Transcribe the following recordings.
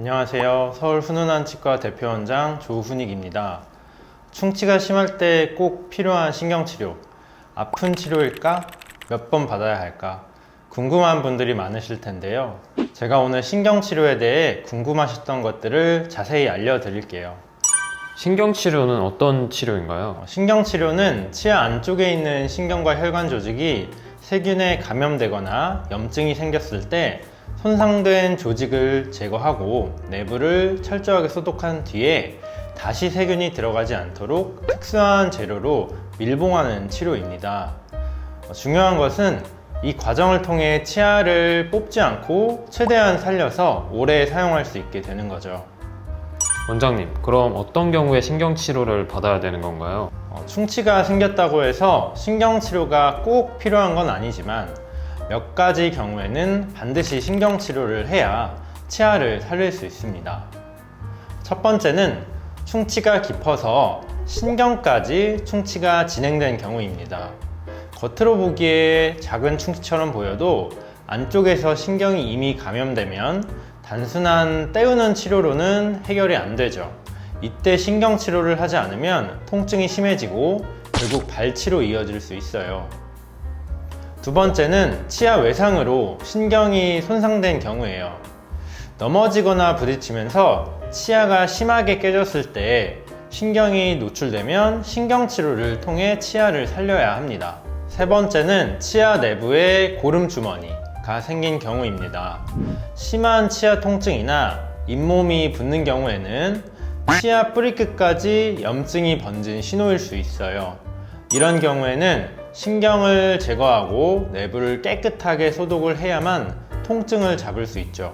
안녕하세요. 서울 훈훈한치과 대표원장 조훈익입니다. 충치가 심할 때 꼭 필요한 신경치료, 아픈 치료일까? 몇 번 받아야 할까? 궁금한 분들이 많으실 텐데요. 제가 오늘 신경치료에 대해 궁금하셨던 것들을 자세히 알려드릴게요. 신경치료는 어떤 치료인가요? 신경치료는 치아 안쪽에 있는 신경과 혈관 조직이 세균에 감염되거나 염증이 생겼을 때 손상된 조직을 제거하고 내부를 철저하게 소독한 뒤에 다시 세균이 들어가지 않도록 특수한 재료로 밀봉하는 치료입니다. 중요한 것은 이 과정을 통해 치아를 뽑지 않고 최대한 살려서 오래 사용할 수 있게 되는 거죠. 원장님, 그럼 어떤 경우에 신경치료를 받아야 되는 건가요? 충치가 생겼다고 해서 신경치료가 꼭 필요한 건 아니지만 몇 가지 경우에는 반드시 신경치료를 해야 치아를 살릴 수 있습니다. 첫 번째는 충치가 깊어서 신경까지 충치가 진행된 경우입니다. 겉으로 보기에 작은 충치처럼 보여도 안쪽에서 신경이 이미 감염되면 단순한 때우는 치료로는 해결이 안 되죠. 이때 신경치료를 하지 않으면 통증이 심해지고 결국 발치로 이어질 수 있어요. 두 번째는 치아 외상으로 신경이 손상된 경우예요. 넘어지거나 부딪히면서 치아가 심하게 깨졌을 때 신경이 노출되면 신경치료를 통해 치아를 살려야 합니다. 세 번째는 치아 내부에 고름주머니가 생긴 경우입니다. 심한 치아 통증이나 잇몸이 붓는 경우에는 치아 뿌리끝까지 염증이 번진 신호일 수 있어요. 이런 경우에는 신경을 제거하고 내부를 깨끗하게 소독을 해야만 통증을 잡을 수 있죠.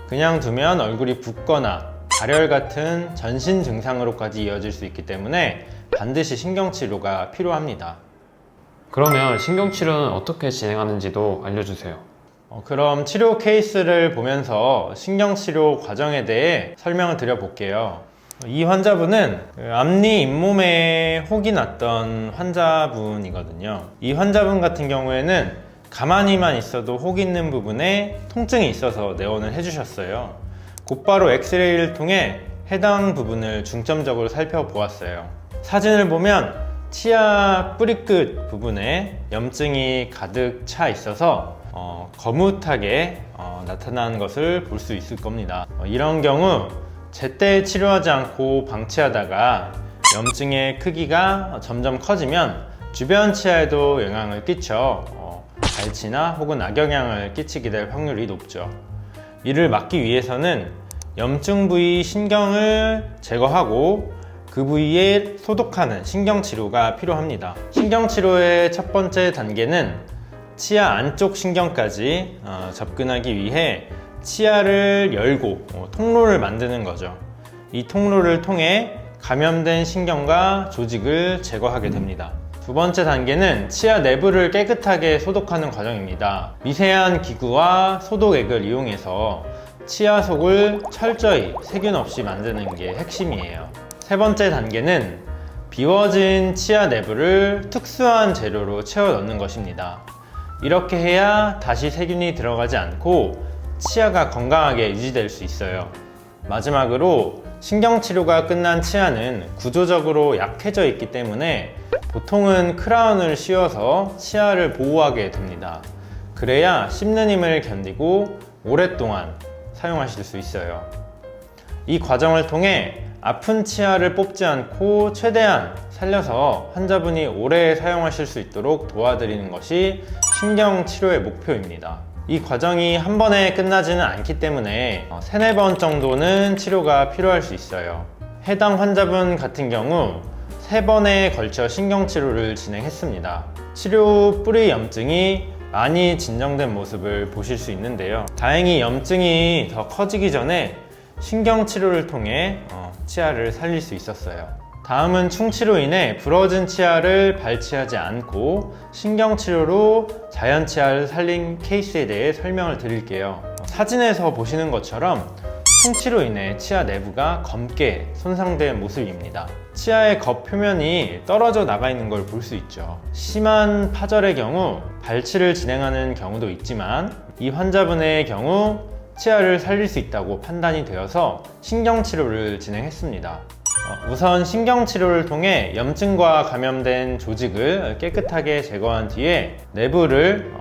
그냥 두면 얼굴이 붓거나 발열 같은 전신 증상으로까지 이어질 수 있기 때문에 반드시 신경치료가 필요합니다. 그러면 신경치료는 어떻게 진행하는지도 알려주세요. 그럼 치료 케이스를 보면서 신경치료 과정에 대해 설명을 드려볼게요. 이 환자분은 앞니 잇몸에 혹이 났던 환자분이거든요. 이 환자분 같은 경우에는 가만히만 있어도 혹 있는 부분에 통증이 있어서 내원을 해주셨어요. 곧바로 엑스레이를 통해 해당 부분을 중점적으로 살펴보았어요. 사진을 보면 치아 뿌리끝 부분에 염증이 가득 차 있어서 거뭇하게 나타나는 것을 볼 수 있을 겁니다. 이런 경우 제때 치료하지 않고 방치하다가 염증의 크기가 점점 커지면 주변 치아에도 영향을 끼쳐 발치나 혹은 악영향을 끼치게 될 확률이 높죠. 이를 막기 위해서는 염증 부위 신경을 제거하고 그 부위에 소독하는 신경치료가 필요합니다. 신경치료의 첫 번째 단계는 치아 안쪽 신경까지 접근하기 위해 치아를 열고 통로를 만드는 거죠. 이 통로를 통해 감염된 신경과 조직을 제거하게 됩니다. 두 번째 단계는 치아 내부를 깨끗하게 소독하는 과정입니다. 미세한 기구와 소독액을 이용해서 치아 속을 철저히 세균 없이 만드는 게 핵심이에요. 세 번째 단계는 비워진 치아 내부를 특수한 재료로 채워 넣는 것입니다. 이렇게 해야 다시 세균이 들어가지 않고 치아가 건강하게 유지될 수 있어요. 마지막으로 신경치료가 끝난 치아는 구조적으로 약해져 있기 때문에 보통은 크라운을 씌워서 치아를 보호하게 됩니다. 그래야 씹는 힘을 견디고 오랫동안 사용하실 수 있어요. 이 과정을 통해 아픈 치아를 뽑지 않고 최대한 살려서 환자분이 오래 사용하실 수 있도록 도와드리는 것이 신경치료의 목표입니다. 이 과정이 한 번에 끝나지는 않기 때문에 3-4번 정도는 치료가 필요할 수 있어요. 해당 환자분 같은 경우 3번에 걸쳐 신경치료를 진행했습니다. 치료 뿌리 염증이 많이 진정된 모습을 보실 수 있는데요. 다행히 염증이 더 커지기 전에 신경치료를 통해 치아를 살릴 수 있었어요. 다음은 충치로 인해 부러진 치아를 발치하지 않고 신경치료로 자연 치아를 살린 케이스에 대해 설명을 드릴게요. 사진에서 보시는 것처럼 충치로 인해 치아 내부가 검게 손상된 모습입니다. 치아의 겉표면이 떨어져 나가 있는 걸 볼 수 있죠. 심한 파절의 경우 발치를 진행하는 경우도 있지만 이 환자분의 경우 치아를 살릴 수 있다고 판단이 되어서 신경치료를 진행했습니다. 우선 신경치료를 통해 염증과 감염된 조직을 깨끗하게 제거한 뒤에 내부를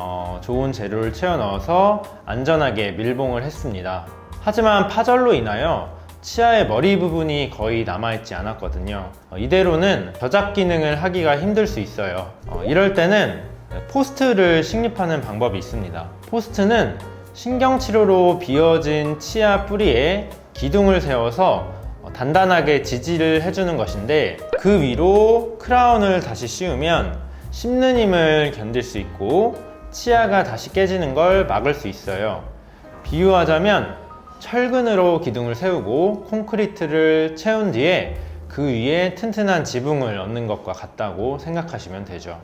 좋은 재료를 채워 넣어서 안전하게 밀봉을 했습니다. 하지만 파절로 인하여 치아의 머리 부분이 거의 남아있지 않았거든요. 이대로는 저작 기능을 하기가 힘들 수 있어요. 이럴 때는 포스트를 식립하는 방법이 있습니다. 포스트는 신경치료로 비어진 치아 뿌리에 기둥을 세워서 단단하게 지지를 해주는 것인데, 그 위로 크라운을 다시 씌우면 씹는 힘을 견딜 수 있고 치아가 다시 깨지는 걸 막을 수 있어요. 비유하자면 철근으로 기둥을 세우고 콘크리트를 채운 뒤에 그 위에 튼튼한 지붕을 얹는 것과 같다고 생각하시면 되죠.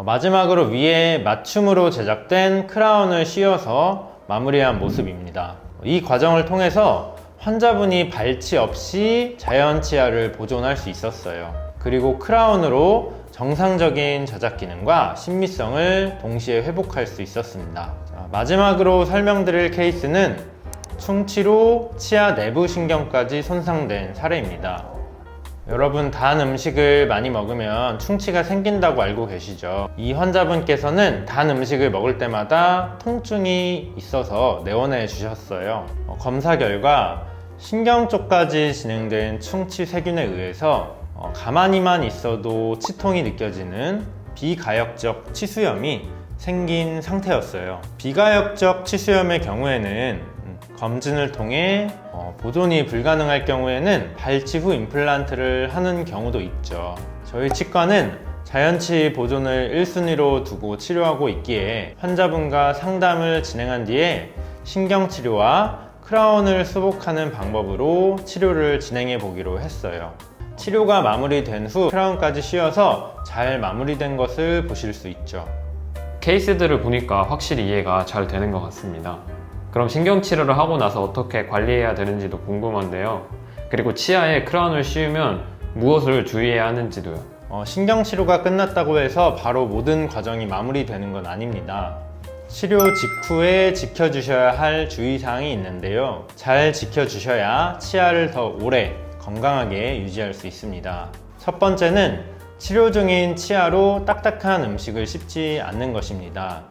마지막으로 위에 맞춤으로 제작된 크라운을 씌워서 마무리한 모습입니다. 이 과정을 통해서 환자분이 발치 없이 자연 치아를 보존할 수 있었어요. 그리고 크라운으로 정상적인 저작 기능과 신미성을 동시에 회복할 수 있었습니다. 마지막으로 설명드릴 케이스는 충치로 치아 내부 신경까지 손상된 사례입니다. 여러분, 단 음식을 많이 먹으면 충치가 생긴다고 알고 계시죠? 이 환자분께서는 단 음식을 먹을 때마다 통증이 있어서 내원해 주셨어요. 검사 결과 신경 쪽까지 진행된 충치 세균에 의해서 가만히만 있어도 치통이 느껴지는 비가역적 치수염이 생긴 상태였어요. 비가역적 치수염의 경우에는 검진을 통해 보존이 불가능할 경우에는 발치 후 임플란트를 하는 경우도 있죠. 저희 치과는 자연치 보존을 1순위로 두고 치료하고 있기에 환자분과 상담을 진행한 뒤에 신경치료와 크라운을 수복하는 방법으로 치료를 진행해 보기로 했어요. 치료가 마무리된 후 크라운까지 씌워서 잘 마무리된 것을 보실 수 있죠. 케이스들을 보니까 확실히 이해가 잘 되는 것 같습니다. 그럼 신경치료를 하고 나서 어떻게 관리해야 되는지도 궁금한데요. 그리고 치아에 크라운을 씌우면 무엇을 주의해야 하는지도요. 신경치료가 끝났다고 해서 바로 모든 과정이 마무리되는 건 아닙니다. 치료 직후에 지켜주셔야 할 주의사항이 있는데요. 잘 지켜주셔야 치아를 더 오래 건강하게 유지할 수 있습니다. 첫 번째는 치료 중인 치아로 딱딱한 음식을 씹지 않는 것입니다.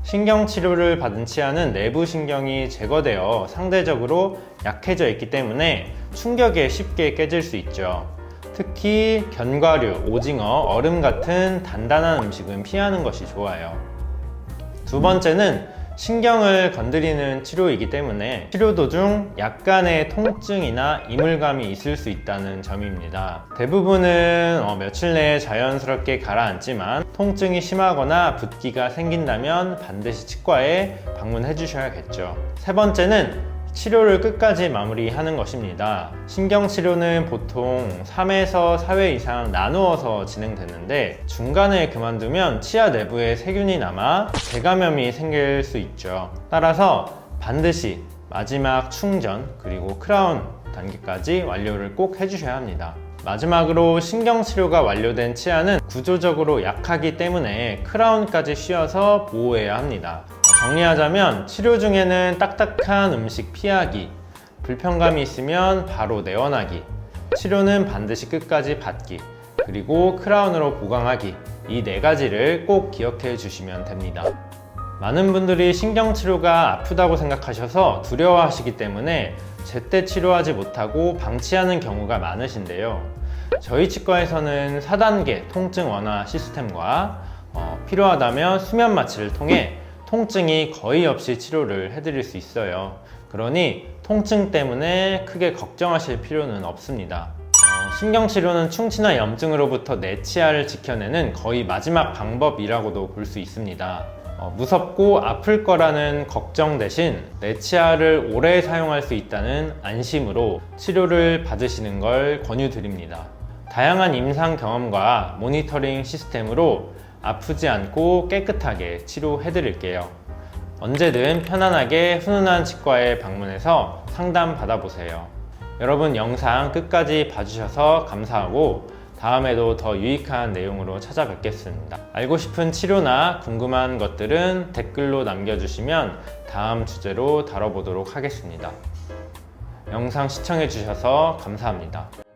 신경치료를 받은 치아는 내부 신경이 제거되어 상대적으로 약해져 있기 때문에 충격에 쉽게 깨질 수 있죠. 특히 견과류, 오징어, 얼음 같은 단단한 음식은 피하는 것이 좋아요. 두 번째는 신경을 건드리는 치료이기 때문에 치료 도중 약간의 통증이나 이물감이 있을 수 있다는 점입니다. 대부분은 며칠 내에 자연스럽게 가라앉지만 통증이 심하거나 붓기가 생긴다면 반드시 치과에 방문해 주셔야겠죠. 세 번째는 치료를 끝까지 마무리하는 것입니다. 신경치료는 보통 3에서 4회 이상 나누어서 진행되는데 중간에 그만두면 치아 내부에 세균이 남아 재감염이 생길 수 있죠. 따라서 반드시 마지막 충전 그리고 크라운 단계까지 완료를 꼭 해주셔야 합니다. 마지막으로 신경치료가 완료된 치아는 구조적으로 약하기 때문에 크라운까지 씌워서 보호해야 합니다. 정리하자면 치료 중에는 딱딱한 음식 피하기, 불편감이 있으면 바로 내원하기, 치료는 반드시 끝까지 받기, 그리고 크라운으로 보강하기, 이 4가지를 꼭 기억해 주시면 됩니다. 많은 분들이 신경치료가 아프다고 생각하셔서 두려워하시기 때문에 제때 치료하지 못하고 방치하는 경우가 많으신데요. 저희 치과에서는 4단계 통증 완화 시스템과 필요하다면 수면 마취를 통해 통증이 거의 없이 치료를 해드릴 수 있어요. 그러니 통증 때문에 크게 걱정하실 필요는 없습니다. 신경치료는 충치나 염증으로부터 내 치아를 지켜내는 거의 마지막 방법이라고도 볼 수 있습니다. 무섭고 아플 거라는 걱정 대신 내 치아를 오래 사용할 수 있다는 안심으로 치료를 받으시는 걸 권유드립니다. 다양한 임상 경험과 모니터링 시스템으로 아프지 않고 깨끗하게 치료해 드릴게요. 언제든 편안하게 훈훈한 치과에 방문해서 상담 받아보세요. 여러분, 영상 끝까지 봐주셔서 감사하고 다음에도 더 유익한 내용으로 찾아뵙겠습니다. 알고 싶은 치료나 궁금한 것들은 댓글로 남겨주시면 다음 주제로 다뤄보도록 하겠습니다. 영상 시청해주셔서 감사합니다.